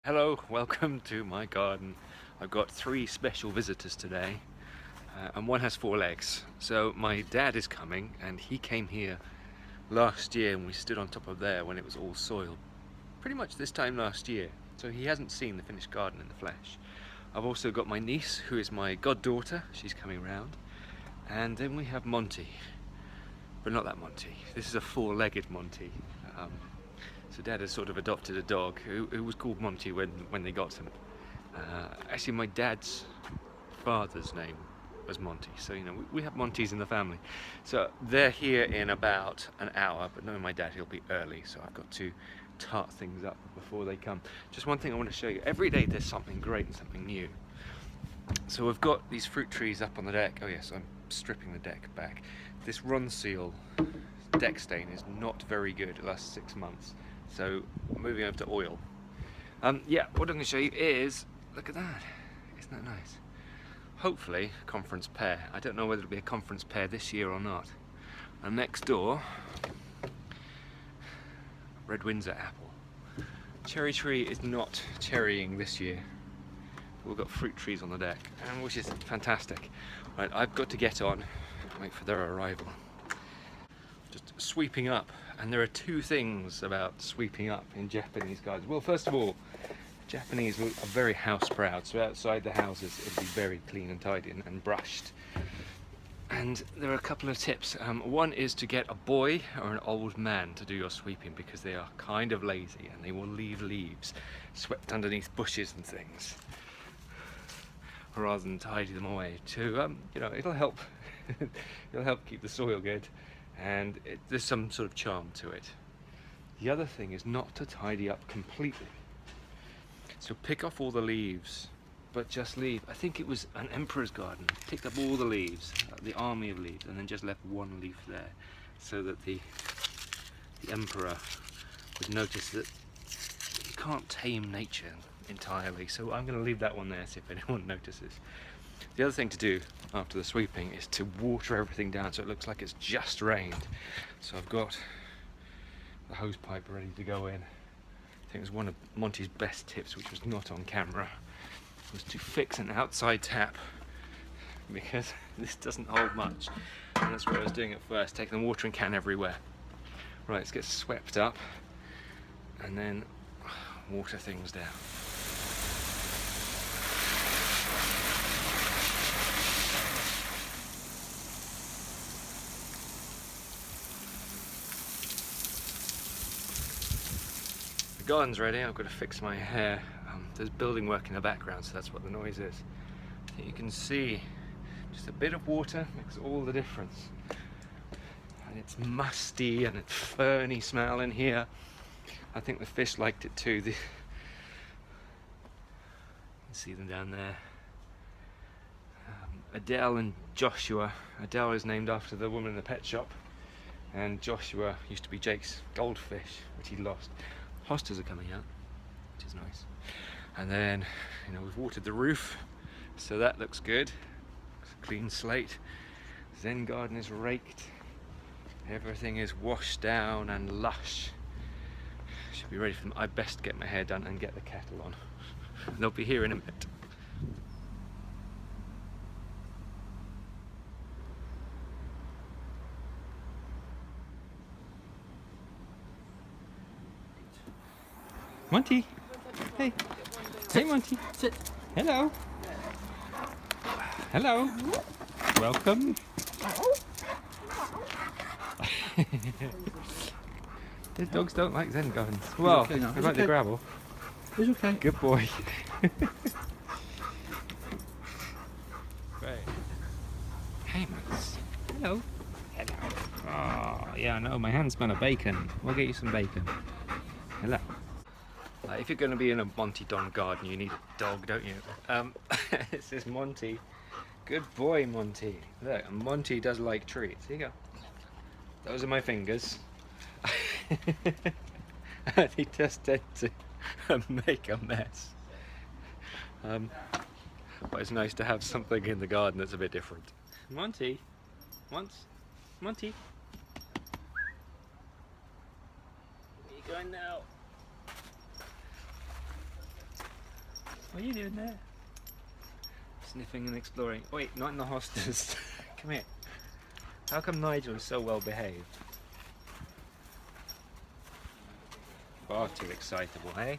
Hello, welcome to my garden. I've got three special visitors today, and one has four legs. So my dad is coming, and he came here last year and we stood on top of there when it was all soil. Pretty much this time last year. So he hasn't seen the finished garden in the flesh. I've also got my niece, who is my goddaughter. She's coming round. And then we have Monty. But not that Monty. This is a four-legged Monty. So Dad has sort of adopted a dog who was called Monty when they got him. Actually, my dad's father's name was Monty, so we have Montys in the family. So they're here in about an hour, but knowing my dad, he'll be early, so I've got to tart things up before they come. Just one thing I want to show you. Every day there's something great and something new. So we've got these fruit trees up on the deck. Oh yes, I'm stripping the deck back. This Ronseal deck stain is not very good. It lasts 6 months. So moving over to oil. Yeah, what I'm going to show you is, look at that. Isn't that nice? Hopefully conference pear. I don't know whether it'll be a conference pear this year or not. And next door, Red Windsor apple. Cherry tree is not cherrying this year. We've got fruit trees on the deck, and which is fantastic. Right, I've got to get on, wait for their arrival. Just sweeping up, and there are two things about sweeping up in Japanese gardens. Well, first of all, Japanese are very house proud, so outside the houses it'll be very clean and tidy and brushed. And there are a couple of tips. One is to get a boy or an old man to do your sweeping, because they are kind of lazy and they will leave leaves swept underneath bushes and things rather than tidy them away. It'll help. It'll help keep the soil good, and there's some sort of charm to it. The other thing is not to tidy up completely. So pick off all the leaves, but just leave. I think it was an emperor's garden. Picked up all the leaves, the army of leaves, and then just left one leaf there, so that the emperor would notice that you can't tame nature entirely. So I'm going to leave that one there, see if anyone notices. The other thing to do after the sweeping is to water everything down so it looks like it's just rained. So I've got the hose pipe ready to go in. I think it was one of Monty's best tips, which was not on camera, was to fix an outside tap, because this doesn't hold much, and that's what I was doing at first, taking the watering can everywhere. Right, let's get swept up and then water things down. The garden's ready. I've got to fix my hair. There's building work in the background, so that's what the noise is. You can see just a bit of water makes all the difference. And it's musty and it's ferny smell in here. I think the fish liked it too. You can see them down there. Adele and Joshua. Adele is named after the woman in the pet shop, and Joshua used to be Jake's goldfish, which he lost. Hostas are coming out, which is nice. And then, we've watered the roof, so that looks good. It's a clean slate. Zen garden is raked. Everything is washed down and lush. Should be ready for them. I best get my hair done and get the kettle on. They'll be here in a minute. Monty! Hey! Hey, Monty! Sit. Hello! Hello! Welcome! These dogs don't like Zen gardens. Well, okay now. they It's like the okay. gravel. It's okay. Good boy. Right. Hey, Max. Hello. Hello. Oh, yeah, I know. My hands smell of bacon. We'll get you some bacon. Hello. If you're going to be in a Monty Don garden, you need a dog, don't you? This is Monty. Good boy, Monty. Look, and Monty does like treats. Here you go. Those are my fingers. And he just tends to make a mess. But it's nice to have something in the garden that's a bit different. Monty, Monty. Where are you going now? What are you doing there? Sniffing and exploring. Oh, wait, not in the hostas. Come here. How come Nigel is so well behaved? Far too excitable, eh?